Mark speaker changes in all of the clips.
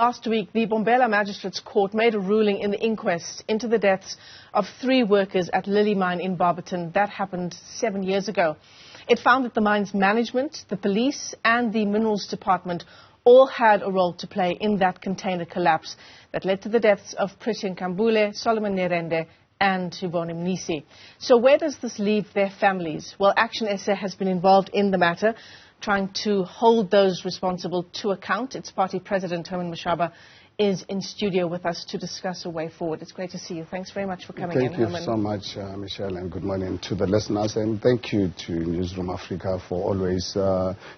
Speaker 1: Last week, the Mbombela Magistrate's Court made a ruling in the inquest into the deaths of 3 workers at Lily Mine in Barberton. That happened 7 years ago. It found that the mine's management, the police and the Minerals Department all had a role to play in that container collapse that led to the deaths of Priti Nkambule, Solomon Nerende and Yvonne Mnisi. So where does this leave their families? Well, ActionSA has been involved in the matter, trying to hold those responsible to account. Its party president, Herman Mashaba, is in studio with us to discuss a way forward. It's great to see you. Thanks very much for coming in, Herman.
Speaker 2: Thank you so much, Michelle, and good morning to the listeners. And thank you to Newzroom Afrika for always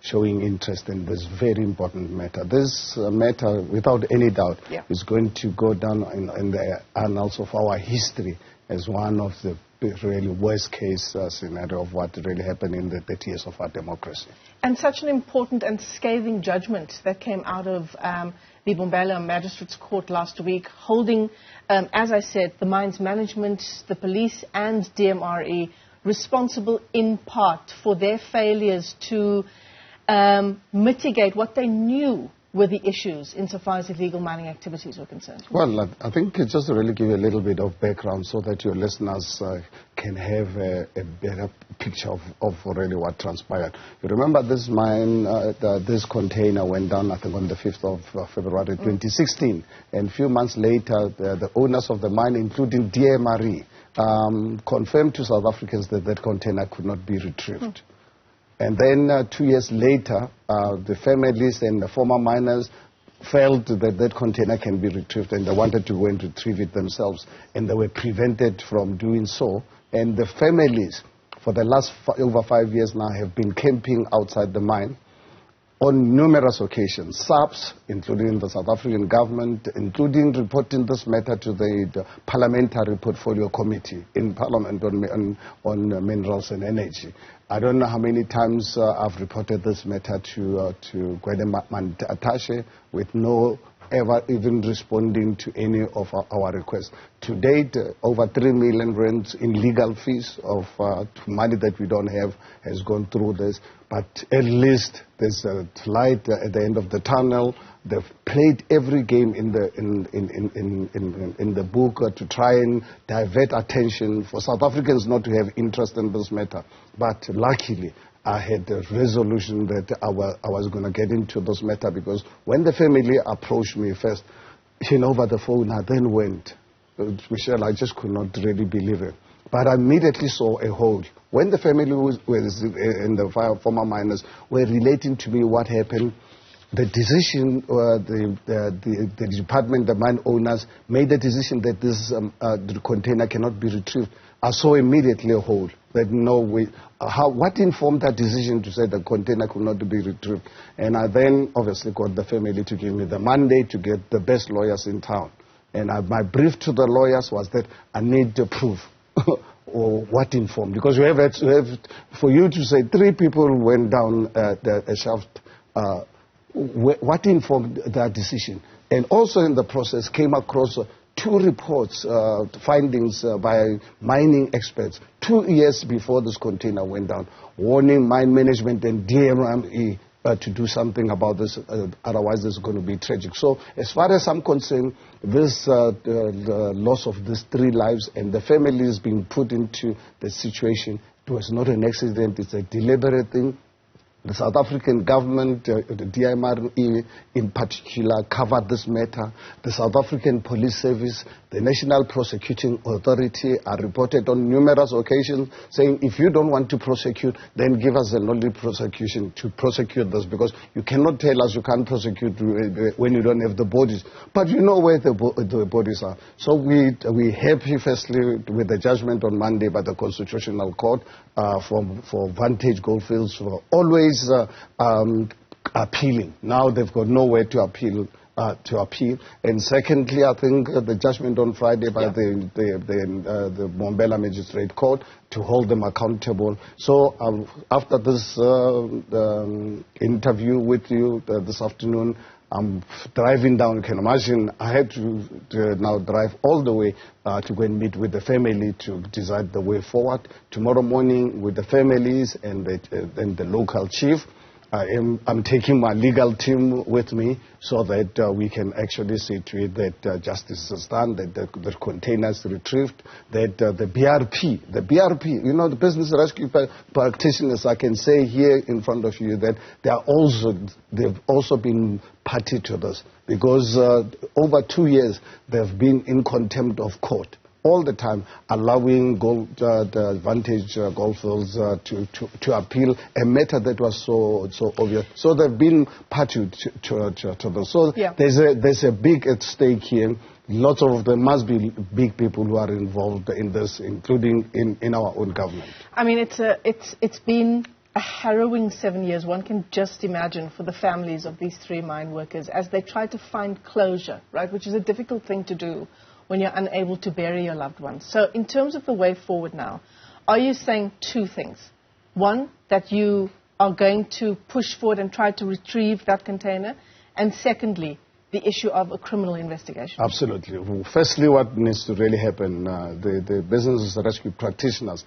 Speaker 2: showing interest in this very important matter. This matter, without any doubt, is going to go down in the annals of our history as one of the really worst case scenario of what really happened in the 30 years of our democracy.
Speaker 1: And such an important and scathing judgment that came out of the Mbombela Magistrate's Court last week, holding, as I said, the mine's management, the police and DMRE responsible in part for their failures to mitigate what they knew were the issues insofar as illegal mining activities were concerned?
Speaker 2: Well, I think just to really give you a little bit of background so that your listeners can have a better picture of really what transpired. You remember this mine, this container went down, I think, on the 5th of February 2016. And a few months later, the owners of the mine, including DMRE, confirmed to South Africans that that container could not be retrieved. And then 2 years later, the families and the former miners felt that that container can be retrieved, and they wanted to go and retrieve it themselves, and they were prevented from doing so. And the families, for the last over 5 years now, have been camping outside the mine on numerous occasions. SAPS, including the South African government, including reporting this matter to the Parliamentary Portfolio Committee in Parliament on Minerals and Energy. I don't know how many times I've reported this matter to Gwede Mantashe with no ever even responding to any of our requests. To date, over 3 million rands in legal fees of money that we don't have has gone through this. But at least there's a light at the end of the tunnel. They've played every game in the book to try and divert attention for South Africans not to have interest in this matter. But luckily, I had a resolution that I was going to get into this matter, because when the family approached me first, over the phone, I then went. Michelle, I just could not really believe it. But I immediately saw a hole. When the family and the former miners were relating to me what happened, the decision, the department, the mine owners, made the decision that this the container cannot be retrieved. I saw immediately a hole. That no way. What informed that decision to say the container could not be retrieved? And I then obviously got the family to give me the mandate to get the best lawyers in town. And my brief to the lawyers was that I need the proof. Or what informed? Because we have for you to say 3 people went down a shaft. What informed that decision? And also in the process came across 2 reports, findings by mining experts 2 years before this container went down, warning mine management and DMRE to do something about this, otherwise it's going to be tragic. So as far as I'm concerned, this the loss of these 3 lives and the families being put into the situation, it was not an accident, it's a deliberate thing. The South African government, the DMRE in particular, covered this matter. The South African Police Service, the National Prosecuting Authority are reported on numerous occasions saying, if you don't want to prosecute, then give us a only prosecution to prosecute this, because you cannot tell us you can't prosecute when you don't have the bodies. But you know where the bodies are. So we're happy, firstly, with the judgment on Monday by the Constitutional Court for Vantage Goldfields for always appealing. Now they've got nowhere to appeal. And secondly, I think the judgment on Friday by the Mbombela Magistrate Court to hold them accountable. So after this interview with you this afternoon, I'm driving down. You can imagine I had to now drive all the way to go and meet with the family to decide the way forward. Tomorrow morning with the families and the local chief, I'm taking my legal team with me so that we can actually see to it that justice is done, that the containers retrieved, that the BRP, you know, the business rescue practitioners, I can say here in front of you that they've also been party to this, because over 2 years they've been in contempt of court all the time, allowing the Vantage Goldfields to appeal a matter that was so obvious. So they've been party to this. So
Speaker 1: yeah.
Speaker 2: there's a big at stake here. Lots of them must be big people who are involved in this, including in our own government.
Speaker 1: I mean, it's been a harrowing 7 years. One can just imagine for the families of these 3 mine workers as they try to find closure, right, which is a difficult thing to do when you're unable to bury your loved ones. So in terms of the way forward now, are you saying 2 things? One, that you are going to push forward and try to retrieve that container, and secondly, the issue of a criminal investigation?
Speaker 2: Absolutely. Firstly, what needs to really happen, the business rescue practitioners,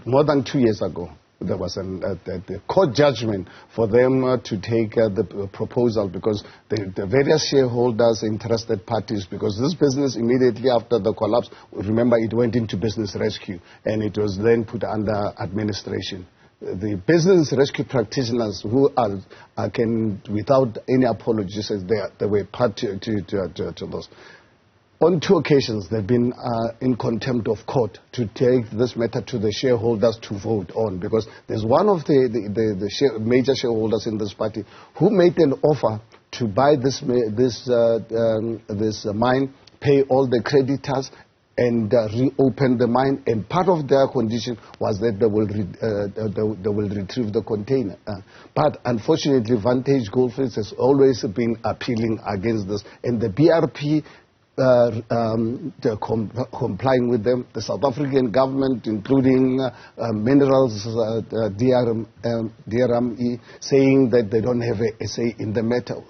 Speaker 2: more than 2 years ago, there was the court judgment for them to take the proposal, because the various shareholders, interested parties, because this business immediately after the collapse, remember, it went into business rescue and it was then put under administration. The business rescue practitioners who can, without any apologies, they were party to those. On 2 occasions, they've been in contempt of court to take this matter to the shareholders to vote on, because there's one of the major shareholders in this party who made an offer to buy this mine, pay all the creditors, and reopen the mine. And part of their condition was that they will retrieve the container. But unfortunately, Vantage Goldfields has always been appealing against this, and the BRP complying with them. The South African government, including Minerals, DRME, saying that they don't have a say in the matter.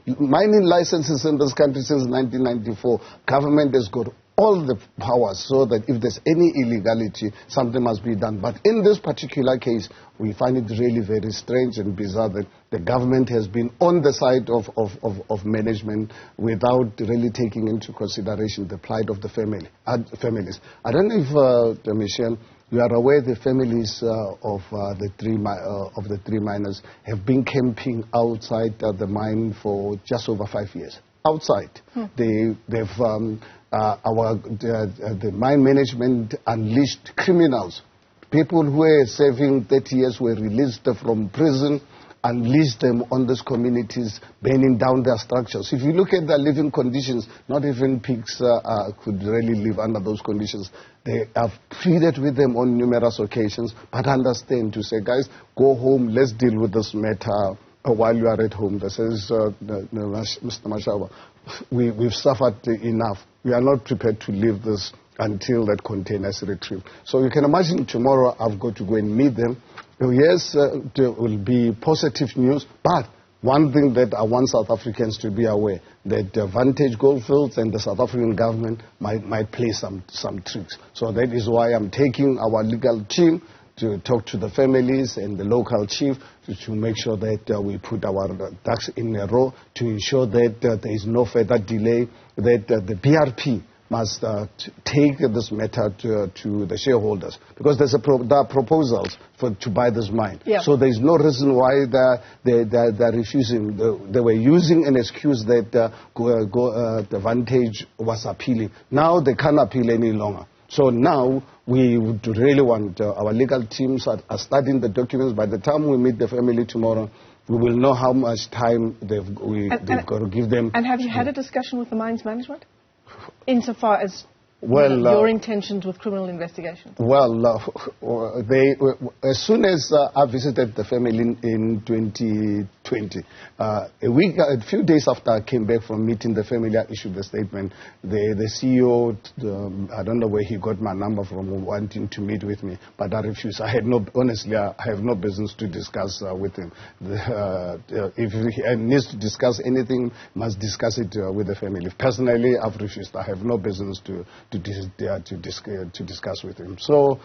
Speaker 2: Mining licenses in this country since 1994, government has got all the powers, so that if there's any illegality, something must be done. But in this particular case, we find it really very strange and bizarre that the government has been on the side of management without really taking into consideration the plight of the families. I don't know if, Michelle, you are aware the families of the 3 miners have been camping outside the mine for just over 5 years. Outside. The mine management unleashed criminals. People who were serving 30 years were released from prison, unleashed them on these communities, burning down their structures. If you look at their living conditions, not even pigs could really live under those conditions. They have pleaded with them on numerous occasions, but understand to say, guys, go home, let's deal with this matter while you are at home. That says, Mr. Mashaba, we've suffered enough. We are not prepared to leave this until that container is retrieved. So you can imagine tomorrow I've got to go and meet them. Yes, there will be positive news, but one thing that I want South Africans to be aware, that Vantage Goldfields and the South African government might play some tricks. So that is why I'm taking our legal team to talk to the families and the local chief to make sure that we put our ducks in a row to ensure that there is no further delay, that the BRP must take this matter to the shareholders, because there are proposals to buy this mine. Yeah. So there is no reason why they're refusing. They were using an excuse that the Vantage was appealing. Now they can't appeal any longer. So now we would really want our legal teams are studying the documents. By the time we meet the family tomorrow, we will know how much time they've got to give them. And have you had a discussion with the mines management insofar as your intentions with criminal investigations? Well, as soon as I visited the family in 2020, a few days after I came back from meeting the family, I issued the statement. The CEO, I don't know where he got my number from, wanting to meet with me, but I refused. Honestly, I have no business to discuss with him. If he needs to discuss anything, must discuss it with the family. Personally, I've refused. I have no business to discuss with him. So,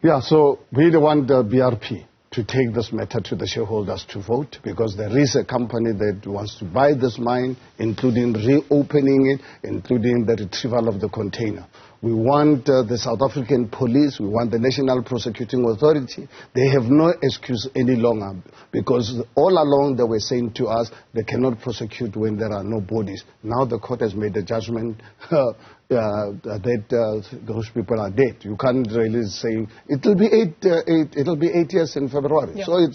Speaker 2: yeah, so we want the BRP to take this matter to the shareholders to vote, because there is a company that wants to buy this mine, including reopening it, including the retrieval of the container. We want the South African police, we want the National Prosecuting Authority. They have no excuse any longer, because all along they were saying to us they cannot prosecute when there are no bodies. Now the court has made a judgment that those people are dead. You can't really say it'll be 8 years in February. Yeah. So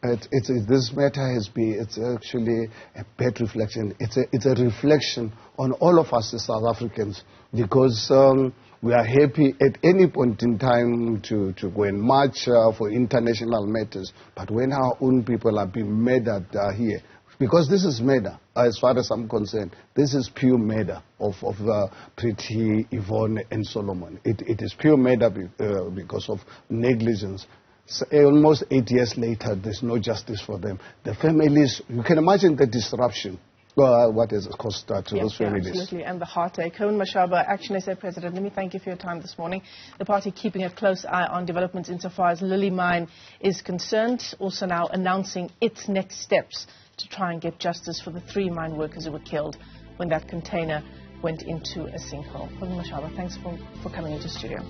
Speaker 2: this matter has been, it's actually a bad reflection. It's a reflection on all of us as South Africans, because we are happy at any point in time to go and march for international matters. But when our own people are being murdered here, because this is murder, as far as I'm concerned, this is pure murder of Pretty, Yvonne and Solomon. It is pure murder because of negligence. So, almost 8 years later, there's no justice for them. The families, you can imagine the disruption. What has it cost to those families?
Speaker 1: Absolutely, and the heartache. Herman Mashaba, ActionSA President, let me thank you for your time this morning. The party keeping a close eye on developments insofar as Lily Mine is concerned, also now announcing its next steps to try and get justice for the 3 mine workers who were killed when that container went into a sinkhole. Herman Mashaba, thanks for coming into studio.